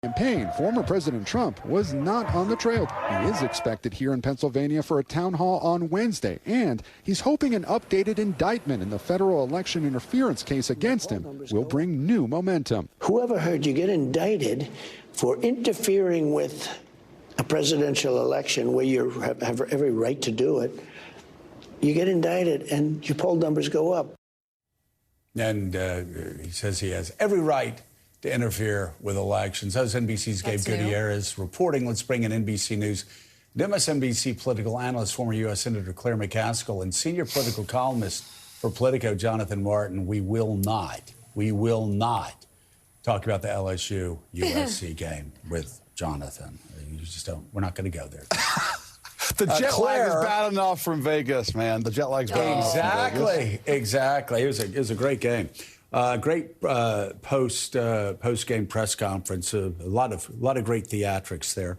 Campaign, former President Trump was not on the trail. He is expected here in Pennsylvania for a town hall on Wednesday, and he's hoping an updated indictment in the federal election interference case against him will bring new momentum. Whoever heard you get indicted for interfering with a presidential election where you have every right to do it, you get indicted and your poll numbers go up. And he says he has every right to interfere with elections. As NBC's Gabe Gutierrez reporting, let's bring in NBC News MSNBC political analyst, former U.S. Senator Claire McCaskill, and senior political columnist for Politico, Jonathan Martin. We will not talk about the LSU-USC game with Jonathan. You just don't. We're not going to go there. The jet lag is bad enough from Vegas, man. The jet lag's bad enough from Vegas. Exactly. It was a great game. Great post-game press conference. A lot of great theatrics there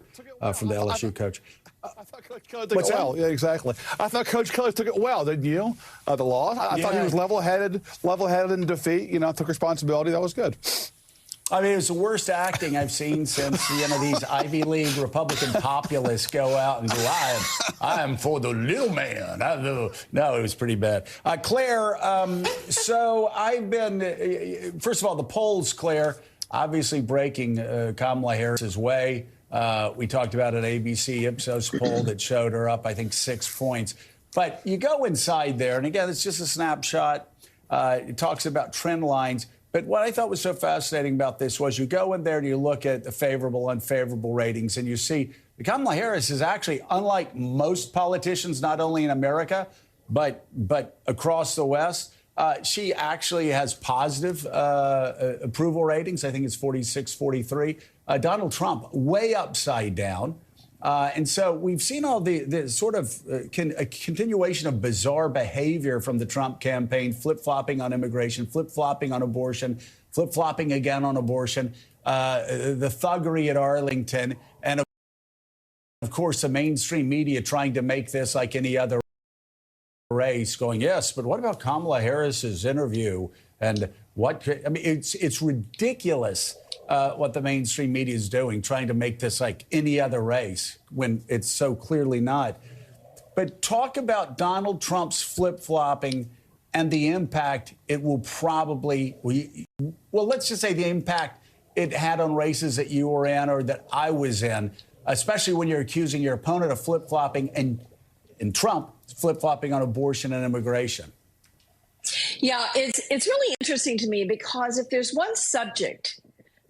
from the LSU coach. I thought Coach Kelly took it well. Yeah, exactly. I thought Coach Kelly took it well, didn't you? The loss. I thought he was level-headed in defeat. You know, took responsibility. That was good. I mean, it's the worst acting I've seen since, these Ivy League Republican populists go out and go, I am for the little man. No, it was pretty bad. Claire, so I've been, first of all, the polls, Claire, obviously breaking Kamala Harris's way. We talked about an ABC Ipsos poll that showed her up, I think, 6 points. But you go inside there, and again, it's just a snapshot. It talks about trend lines. But what I thought was so fascinating about this was you go in there and you look at the favorable, unfavorable ratings, and you see that Kamala Harris is actually, unlike most politicians, not only in America, but across the West, she actually has positive approval ratings. I think it's 46, 43. Donald Trump, way upside down. And so we've seen all the sort of a continuation of bizarre behavior from the Trump campaign, flip-flopping on immigration, flip-flopping on abortion, flip-flopping again on abortion, the thuggery at Arlington, and, of course, the mainstream media trying to make this like any other race, going, yes, but what about Kamala Harris's interview? And it's ridiculous. What the mainstream media is doing, trying to make this like any other race when it's so clearly not. But talk about Donald Trump's flip-flopping and the impact it will probably, well, let's just say the impact it had on races that you were in or that I was in, especially when you're accusing your opponent of flip-flopping and Trump flip-flopping on abortion and immigration. Yeah, it's really interesting to me because if there's one subject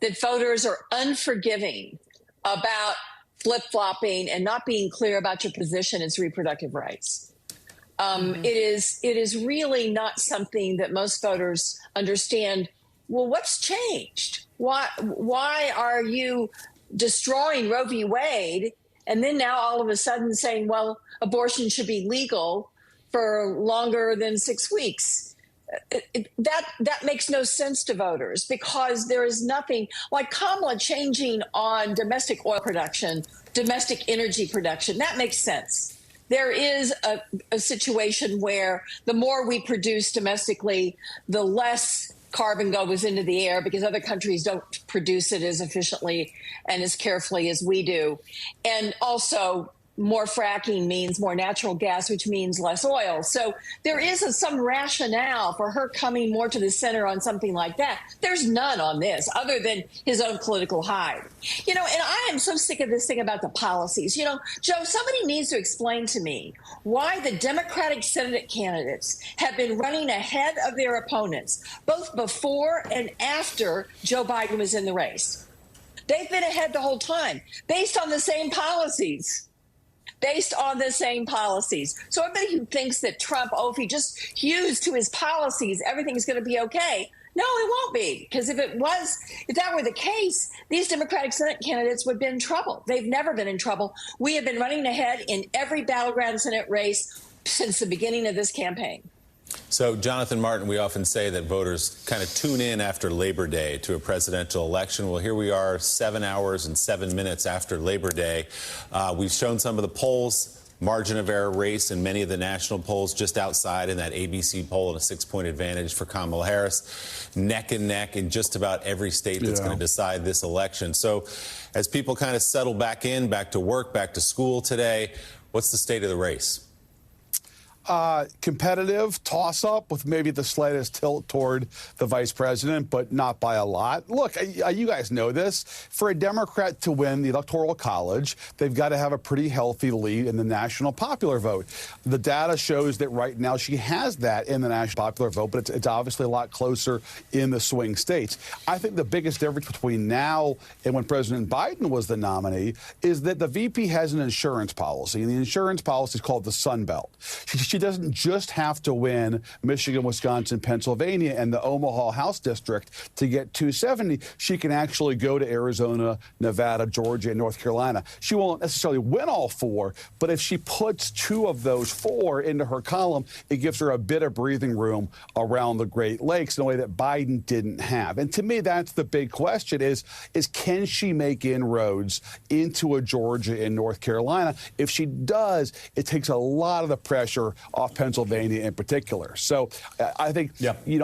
that voters are unforgiving about flip-flopping and not being clear about your position, it's reproductive rights. It is really not something that most voters understand. Well, what's changed? Why are you destroying Roe v. Wade and then now all of a sudden saying, well, abortion should be legal for longer than 6 weeks? That makes no sense to voters because there is nothing like Kamala changing on domestic oil production, domestic energy production. That makes sense. There is a situation where the more we produce domestically, the less carbon goes into the air because other countries don't produce it as efficiently and as carefully as we do. And also, more fracking means more natural gas, which means less oil. So there is some rationale for her coming more to the center on something like that. There's none on this other than his own political hide. And I am so sick of this thing about the policies. Joe, somebody needs to explain to me why the Democratic Senate candidates have been running ahead of their opponents, both before and after Joe Biden was in the race. They've been ahead the whole time based on the same policies. So everybody who thinks that Trump, if he just hews to his policies, everything's going to be okay. No, it won't be, because if that were the case, these Democratic Senate candidates would be in trouble. They've never been in trouble. We have been running ahead in every battleground Senate race since the beginning of this campaign. So, Jonathan Martin, we often say that voters kind of tune in after Labor Day to a presidential election. Well, here we are 7 hours and 7 minutes after Labor Day. We've shown some of the polls. margin of error race in many of the national polls, just outside in that ABC poll, and a 6-point advantage for Kamala Harris, neck and neck in just about every state that's going to decide this election. So as people kind of settle back in, back to work, back to school today, what's the state of the race? Competitive toss-up with maybe the slightest tilt toward the vice president, but not by a lot. Look, you guys know this. For a Democrat to win the Electoral College, they've got to have a pretty healthy lead in the national popular vote. The data shows that right now she has that in the national popular vote, but it's obviously a lot closer in the swing states. I think the biggest difference between now and when President Biden was the nominee is that the VP has an insurance policy, and the insurance policy is called the Sun Belt. She doesn't just have to win Michigan, Wisconsin, Pennsylvania, and the Omaha House District to get 270. She can actually go to Arizona, Nevada, Georgia, and North Carolina. She won't necessarily win all 4, but if she puts 2 of those 4 into her column, it gives her a bit of breathing room around the Great Lakes in a way that Biden didn't have. And to me, that's the big question is can she make inroads into a Georgia and North Carolina? If she does, it takes a lot of the pressure off Pennsylvania in particular. So I think,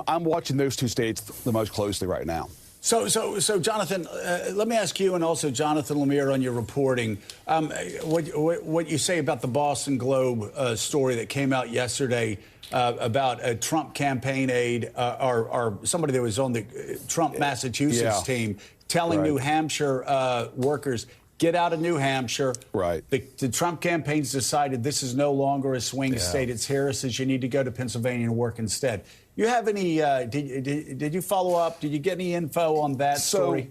I'm watching those 2 states the most closely right now. So Jonathan, let me ask you, and also Jonathan Lemire, on your reporting, what you say about the Boston Globe story that came out yesterday about a Trump campaign aide or somebody that was on the Trump Massachusetts team telling New Hampshire workers, get out of New Hampshire. Right. The Trump campaign's decided this is no longer a swing state. It's Harris's. You need to go to Pennsylvania and work instead. You have any? Did you follow up? Did you get any info on that story?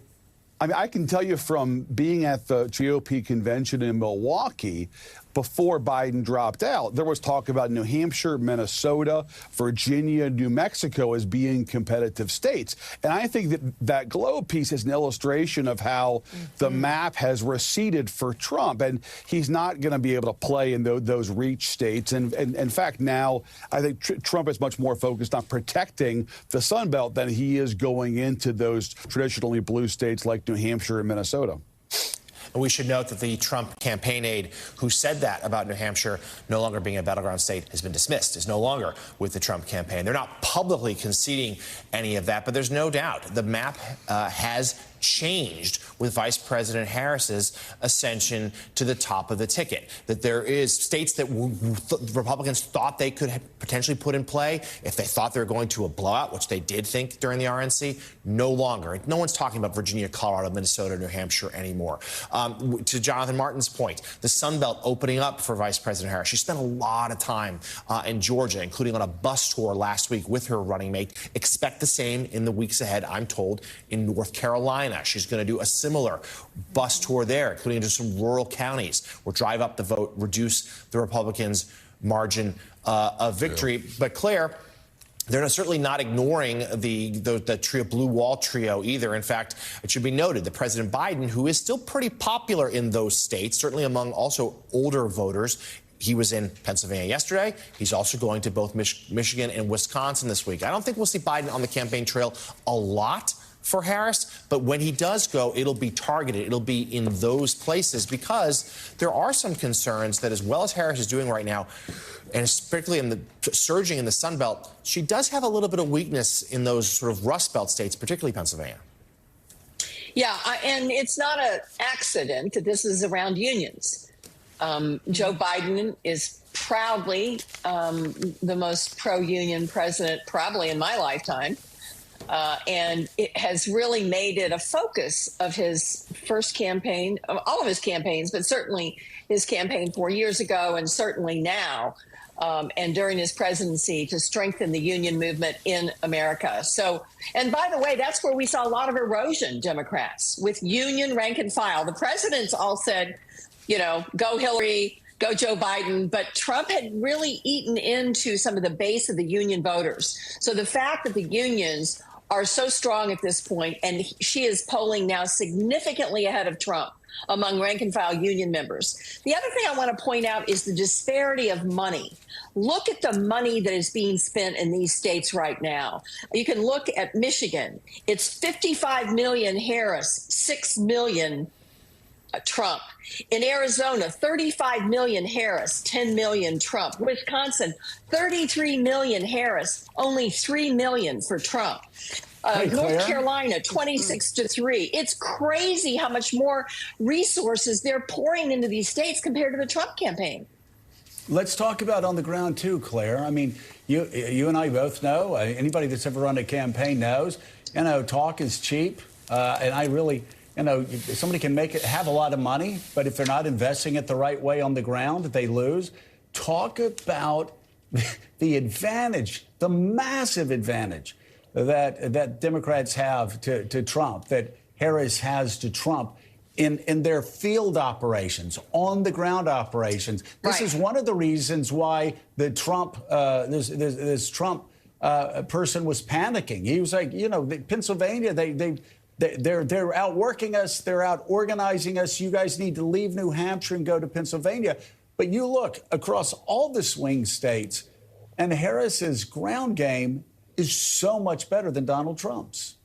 I mean, I can tell you from being at the GOP convention in Milwaukee before Biden dropped out, there was talk about New Hampshire, Minnesota, Virginia, New Mexico as being competitive states. And I think that Globe piece is an illustration of how the map has receded for Trump. And he's not going to be able to play in those reach states. And in fact, now I think Trump is much more focused on protecting the Sun Belt than he is going into those traditionally blue states like New Hampshire and Minnesota. And we should note that the Trump campaign aide who said that about New Hampshire no longer being a battleground state has been dismissed, is no longer with the Trump campaign. They're not publicly conceding any of that, but there's no doubt the map has changed with Vice President Harris's ascension to the top of the ticket. That there is states that Republicans thought they could potentially put in play if they thought they were going to a blowout, which they did think during the RNC, no longer. No one's talking about Virginia, Colorado, Minnesota, New Hampshire anymore. To Jonathan Martin's point, the Sun Belt opening up for Vice President Harris. She spent a lot of time in Georgia, including on a bus tour last week with her running mate. Expect the same in the weeks ahead, I'm told, in North Carolina. She's going to do a similar bus tour there, including into some rural counties, where drive up the vote, reduce the Republicans' margin of victory. But Claire, they're certainly not ignoring the trio, Blue Wall trio either. In fact, it should be noted that President Biden, who is still pretty popular in those states, certainly among also older voters, he was in Pennsylvania yesterday. He's also going to both Michigan and Wisconsin this week. I don't think we'll see Biden on the campaign trail a lot for Harris, but when he does go, it'll be targeted. It'll be in those places because there are some concerns that as well as Harris is doing right now, and particularly in the surging in the Sun Belt, she does have a little bit of weakness in those sort of Rust Belt states, particularly Pennsylvania. Yeah, and it's not an accident that this is around unions. Joe Biden is proudly the most pro-union president probably in my lifetime. And it has really made it a focus of his first campaign, of all of his campaigns, but certainly his campaign 4 years ago and certainly now and during his presidency to strengthen the union movement in America. So, and by the way, that's where we saw a lot of erosion, Democrats, with union rank and file. The presidents all said, you know, go Hillary, go Joe Biden. But Trump had really eaten into some of the base of the union voters. So the fact that the unions are so strong at this point, and she is polling now significantly ahead of Trump among rank and file union members. The other thing I want to point out is the disparity of money. Look at the money that is being spent in these states right now. You can look at Michigan. It's $55 million Harris, $6 million Trump. In Arizona, 35 million Harris, 10 million Trump. Wisconsin, 33 million Harris, only 3 million for Trump. North Carolina, 26-3. It's crazy how much more resources they're pouring into these states compared to the Trump campaign. Let's talk about on the ground, too, Claire. I mean, you and I both know, anybody that's ever run a campaign knows, talk is cheap. And I really, somebody can have a lot of money, but if they're not investing it the right way on the ground, they lose. Talk about the advantage, the massive advantage that Democrats have to Trump, that Harris has to Trump in their field operations, on the ground operations. This is one of the reasons why the Trump, this Trump person was panicking. He was like, Pennsylvania, they're outworking us. They're out organizing us. You guys need to leave New Hampshire and go to Pennsylvania. But you look across all the swing states, and Harris's ground game is so much better than Donald Trump's.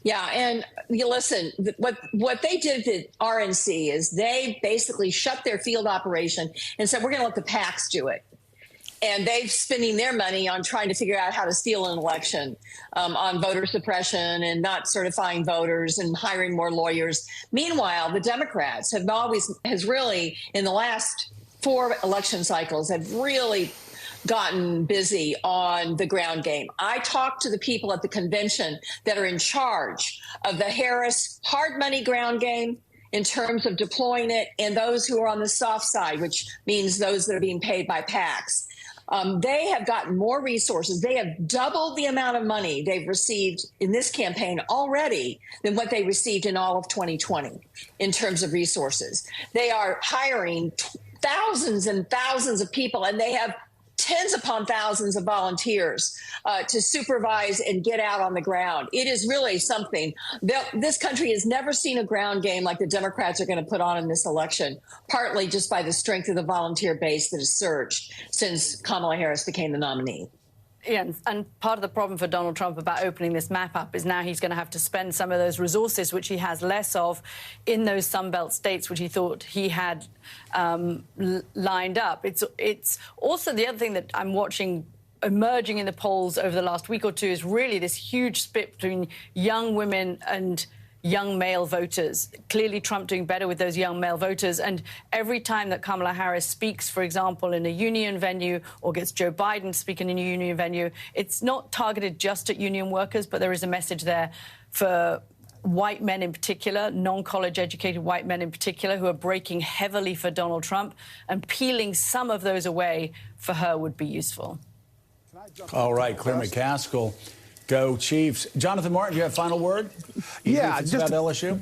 Yeah, and you listen, what they did at the RNC is they basically shut their field operation and said, we're going to let the PACs do it. And they're spending their money on trying to figure out how to steal an election, on voter suppression and not certifying voters and hiring more lawyers. Meanwhile, the Democrats has really, in the last 4 election cycles, have really gotten busy on the ground game. I talked to the people at the convention that are in charge of the Harris hard money ground game in terms of deploying it, and those who are on the soft side, which means those that are being paid by PACs. They have gotten more resources. They have doubled the amount of money they've received in this campaign already than what they received in all of 2020 in terms of resources. They are hiring thousands and thousands of people, and they have tens upon thousands of volunteers to supervise and get out on the ground. It is really something. This country has never seen a ground game like the Democrats are going to put on in this election, partly just by the strength of the volunteer base that has surged since Kamala Harris became the nominee. Yeah, and part of the problem for Donald Trump about opening this map up is now he's going to have to spend some of those resources, which he has less of, in those Sunbelt states, which he thought he had lined up. It's also the other thing that I'm watching emerging in the polls over the last week or two is really this huge split between young women and young male voters. Clearly, Trump doing better with those young male voters. And every time that Kamala Harris speaks, for example, in a union venue or gets Joe Biden speaking in a union venue, it's not targeted just at union workers, but there is a message there for white men in particular, non-college educated white men in particular, who are breaking heavily for Donald Trump, and peeling some of those away for her would be useful. All right, Claire McCaskill. Go Chiefs. Jonathan Martin, do you have a final word? Yeah, just about LSU.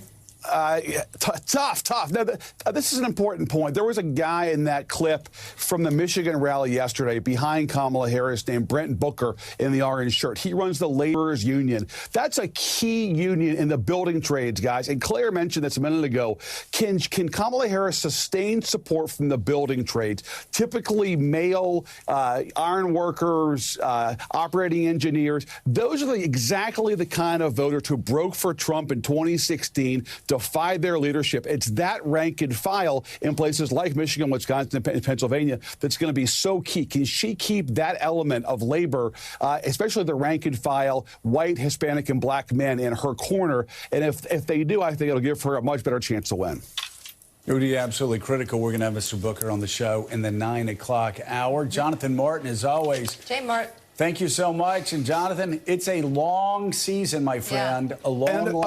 Tough. Now, this is an important point. There was a guy in that clip from the Michigan rally yesterday behind Kamala Harris named Brent Booker in the orange shirt. He runs the laborers union. That's a key union in the building trades, guys. And Claire mentioned this a minute ago. Can Kamala Harris sustain support from the building trades? Typically male iron workers, operating engineers. Those are exactly the kind of voters who broke for Trump in 2016, defied their leadership. It's that rank and file in places like Michigan, Wisconsin, and Pennsylvania that's going to be so key. Can she keep that element of labor, especially the rank and file, white, Hispanic, and black men in her corner? And if they do, I think it'll give her a much better chance to win. It would be absolutely critical. We're going to have Mr. Booker on the show in the 9 o'clock hour. Jonathan Martin, as always. Jay Martin. Thank you so much. And Jonathan, it's a long season, my friend. Yeah. A long